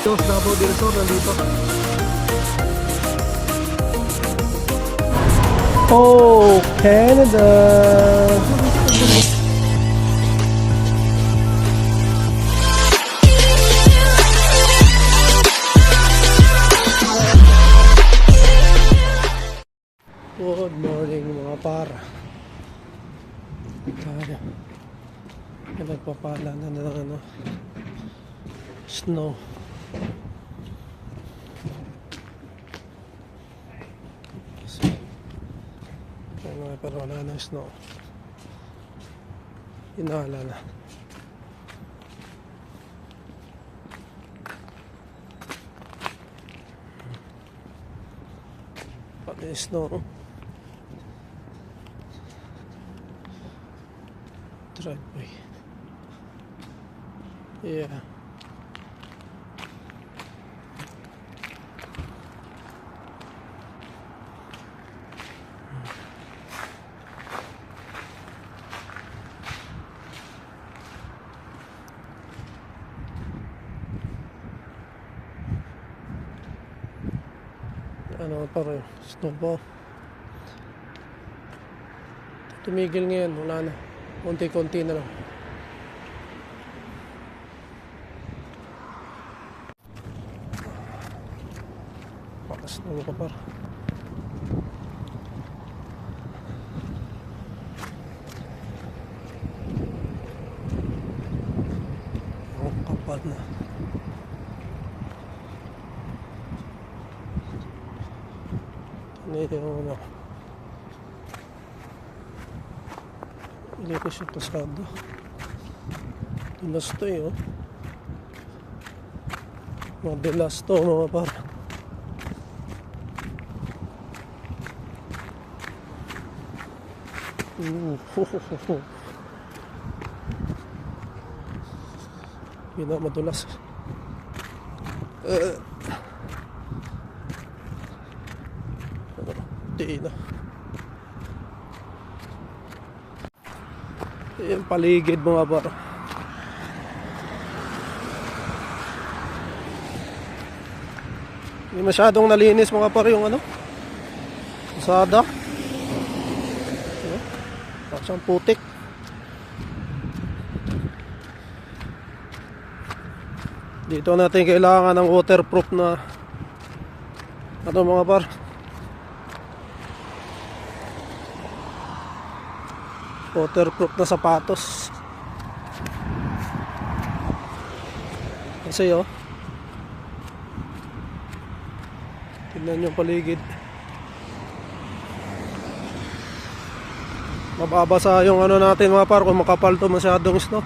Dos Davao del Sur nandito. Oh, Canada! Good morning mga para. Tayo. Nagpapala na ng snow. Pero wala na snow. Inala na. Pati snow. Driveway. Yeah. Ano pa rin, snowball. Tumigil ngayon, wala na. Konti-konti na lang. Pakas na ka par. Ang kapal na. Hindi mo na. Ilipis yung pasado. Dulas to eh, oh. Madulas to mga par. Yun na, madulas. Di na. Yung paligid mga par. Hindi masyadong nalinis mga par yung kalsada. Tapos ang putik. Dito natin kailangan ng waterproof na mga par. Waterproof na sapatos. Kasi tignan yung paligid. Mababasa yung natin mga par. Kung makapal to masyadong snow,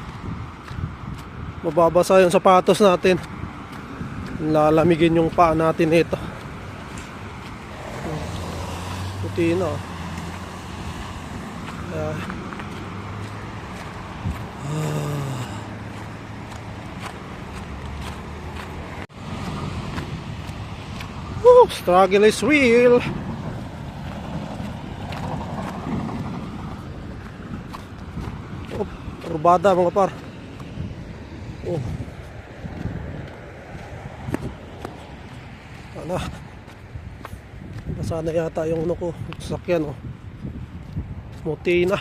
mababasa yung sapatos natin. Lalamigin yung paa natin ito. Puti na struggle is real. Rubada mga par. Basa na yata yung sasakyan muti na.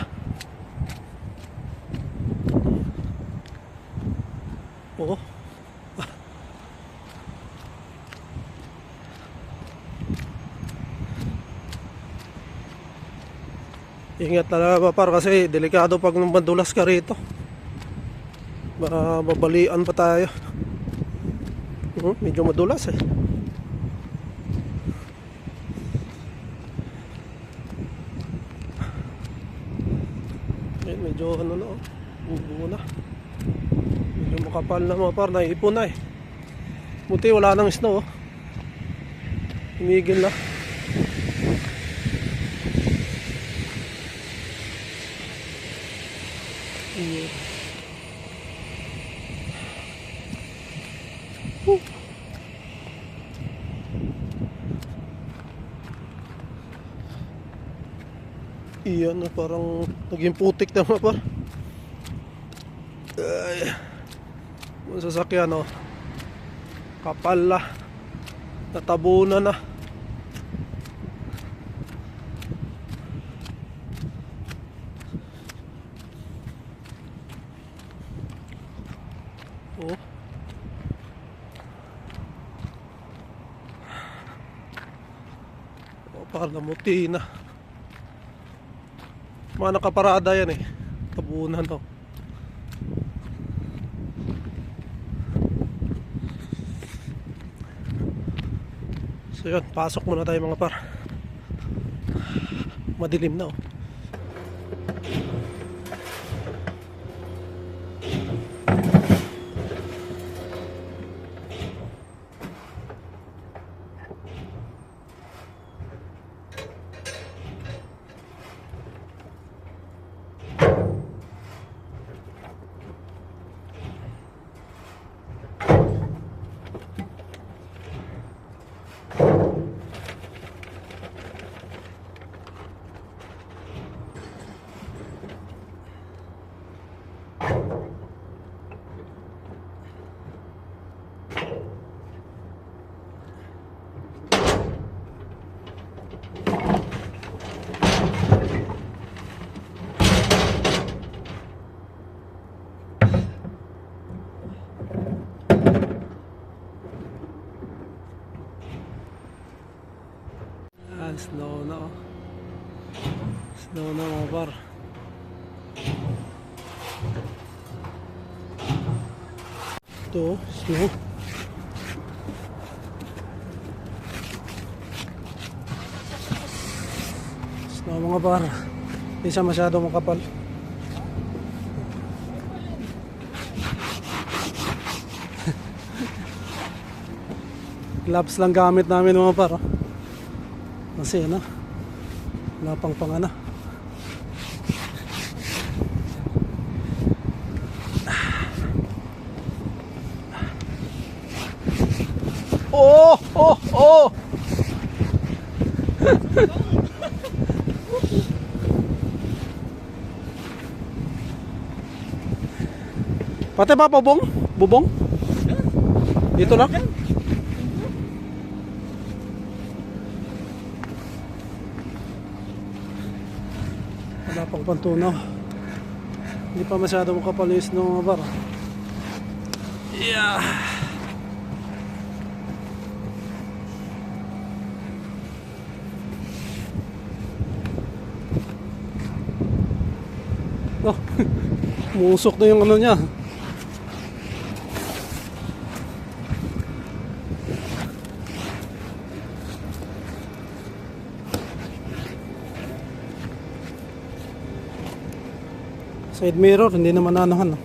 Ingat talaga par kasi delikado pag madulas ka rito. Babalian pa tayo. Medyo madulas eh. Medyo buo na. Medyo makapal na mga par, naipon na eh. Buti wala nang snow Tumigil na. Iyan na parang naging putik na mga par. Ay, sasakyan Kapal na. Natabunan na. Oh. Oh, parang namuti na. Mga nakaparada yan eh. Tabunan to. So yun, pasok muna tayo mga par. Madilim na oh. Snow na oh. Snow na mga par. Ito, snow. Snow mga par. Hindi siya masyadong makapal. Gloves lang gamit namin mga par oh. Kasi ano, wala pang pangana. Oh, oh, oh. Pati ba bubong? Bubong? Dito lang? Wala pang pantunaw. Hindi pa masyado makapal yung snow mga bar. Yeah. Oh, musok na yung ano niya. Side mirror, hindi naman anuhan.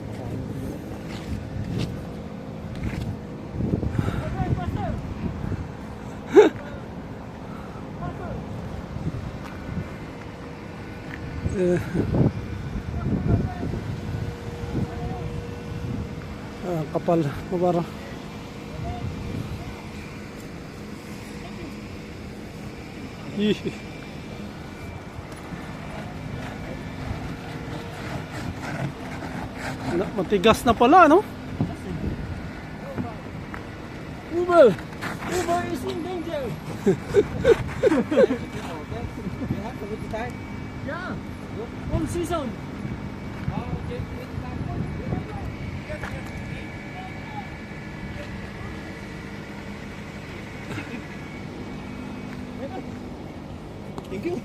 Kapal, mabara. Matigas na pala, no? Uber is in danger. Yeah, all season. Thank you.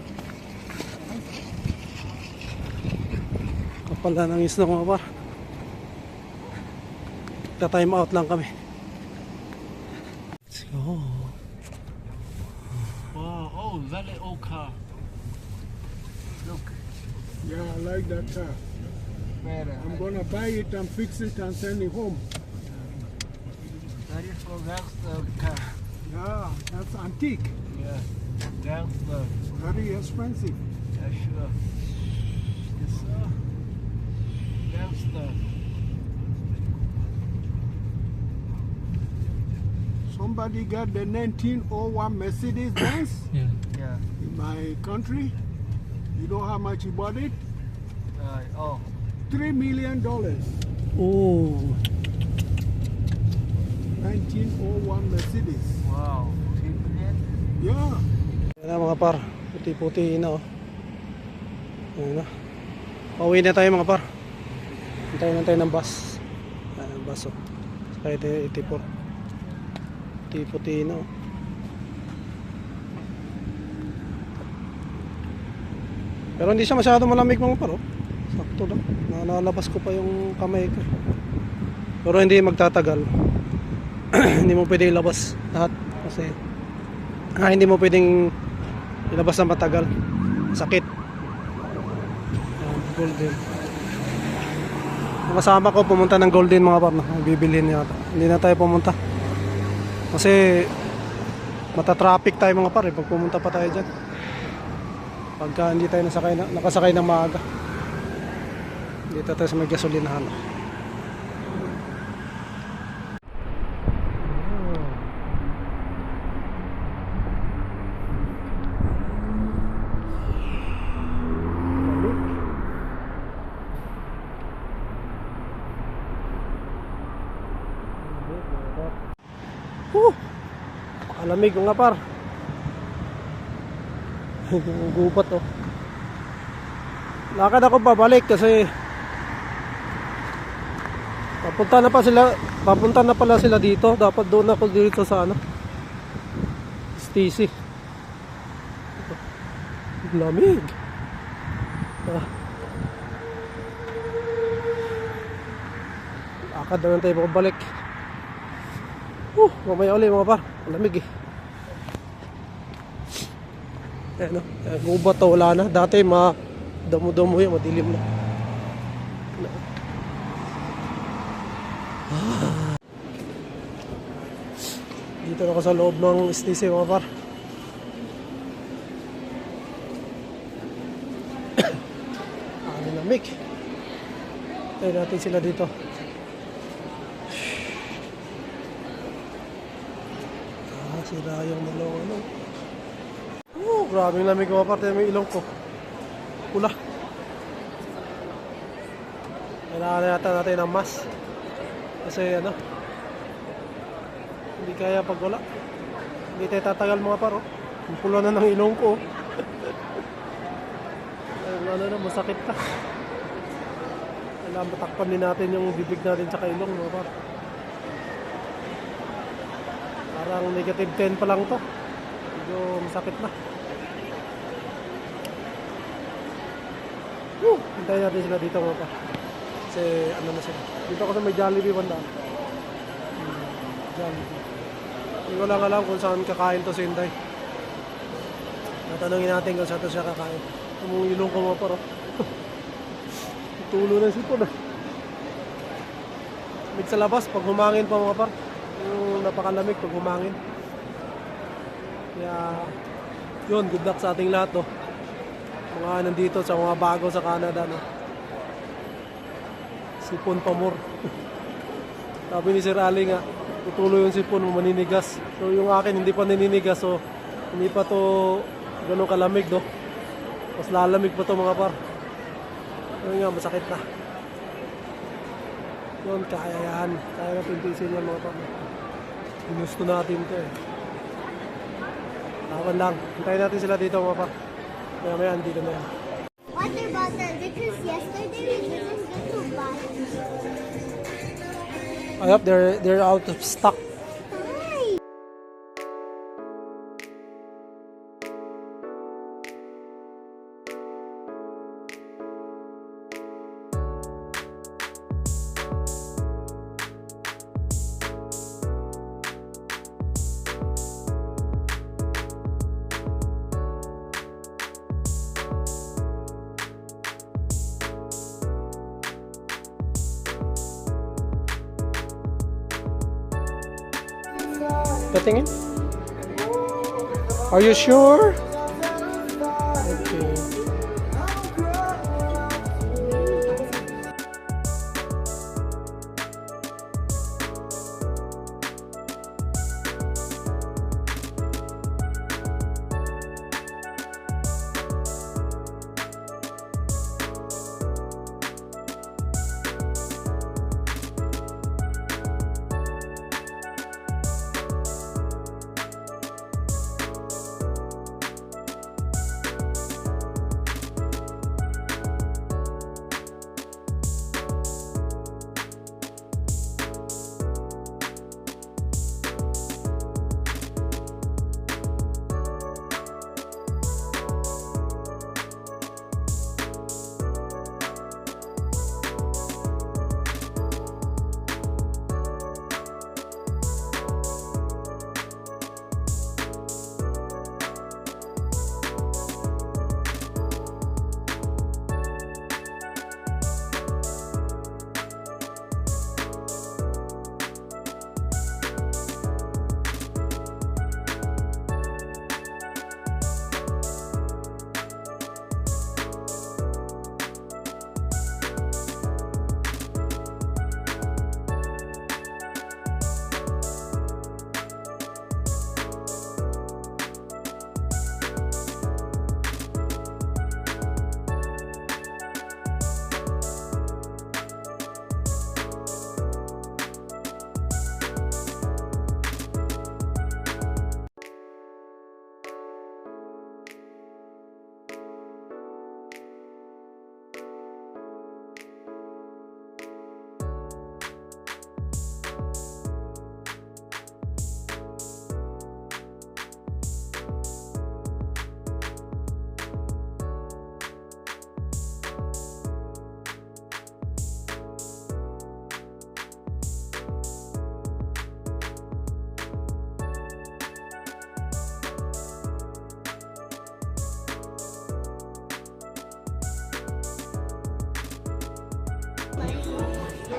Kapal na ng isla mga par. Time out lang kami. Let's go. Oh, very old car. Look. Yeah, I like that car. I'm gonna buy it and fix it and send it home. That is for gangster car. Yeah, that's antique. Yeah, gangster. Very expensive. Yeah, sure. Yes, sir. Gangster. Somebody got the 1901 Mercedes Benz Yeah. Yeah. in my country. You know how much he bought it? Oh. $3 million. Oh. 1901 Mercedes. Wow. 3 million? Yeah. Yan na mga par, puti-puti na oh. Ayan na. Pauwi na tayo mga par. Hintayin lang tayo ng bus. Ayan ang bus oh. Sakay tayo 84. Puti-puti na oh. Pero hindi siya masyado malamig mga par oh. Sakto lang. Nalalabas ko pa yung kamay ko. Pero hindi magtatagal. Hindi mo pwede ilabas lahat. Kasi hindi mo pwedeng ilabas na matagal. Sakit. Golden. Ang kasama ko pumunta ng Golden mga par. Bibilhin niya. Hindi na tayo pumunta. Kasi mata-traffic tayo mga par. Pag pumunta pa tayo dyan. Pagka hindi tayo nakasakay ng maaga. Dito tayo sa may gasolinahan. Alamig nga par. Gubat oh. Lakad ako pabalik kasi papunta na pala sila dito. Dapat doon ako dito sa ano, Stacy. Lamig. Lakad na lang tayo pabalik. Mamaya ulit mga par. Lamig eh. Ayan o. Gubat to, wala na. Dati damo-damo yan, madilim na. Dito na ako sa loob ng STC mga par. Lamig. Tayo natin sila dito. Sira yung dalawang ano. Grabe lamig mga parte ng ilong ko. Pula. Kailangan yata natin ng mask. Kasi ano, hindi kaya pag wala. Hindi tayo tatagal mga paro. Ang pula na ng ilong ko. Ano na, masakit ka. Kailangan matakpan din natin yung bibig natin sa ilong mga paro. Parang negative 10 pa lang to. Medyo masakit na. Hintayin natin sila dito mga pa. Kasi ano na sila. Dito ako sa may Jollibee banda. Jollibee. Hindi ko lang alam kung saan kakain to si Inday. Natanungin natin kung saan to siya kakain. Umulong ko mga paro. Tulo na sipon ah. Mid sa labas pag humangin pa mga par. Yung napakalamig pag humangin. Kaya yun, good luck sa ating lahat no. Mga nandito sa mga bago sa Canada no. Sipon pa more. Sabi ni Sir Ali nga, tutuloy yung sipon mo maninigas. So yung akin hindi pa naninigas, so hindi pa to ganun kalamig no. Mas lalamig pa to mga par. Ano nga, masakit na. Yun, kaya yan. Kaya natin tiisin yan mga par. Ginusto natin to eh. Tapan lang. Hintayin natin sila dito mga par. Maya andito na yan. Water bottle because yesterday we didn't get to buy. I hope they're out of stock. Patingin? Are you sure? Okay.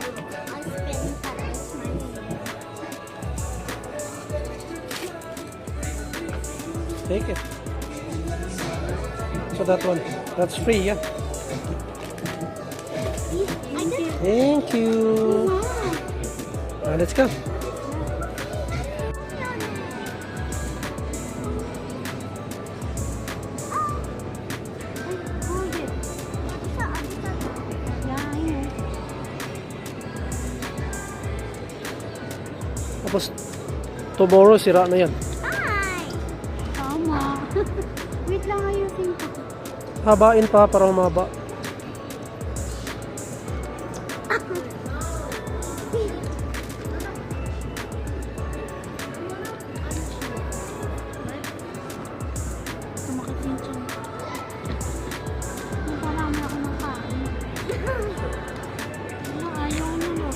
spend parehas money. Take it. So that one, that's free, yeah. I just Thank you. Let's go. hold it. Yeah, I know. Tapos, tomorrow, sira na yan. Ay! Tama. Wait lang, ayusin ko. Habain pa para humaba. Sumakit yung tiyan. Naparami ako ng kain. Ayaw na no.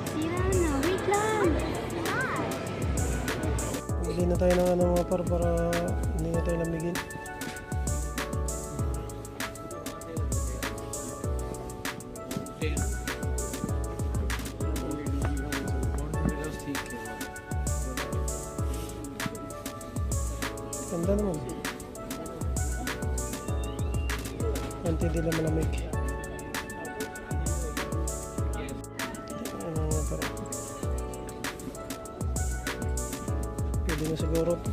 Sira na. Wait lang. Bili na tayo ng ano mga para hindi na tayo lamigin. Ganda naman. Hindi din naman malamig. Ano nga para. Pwede na siguro to.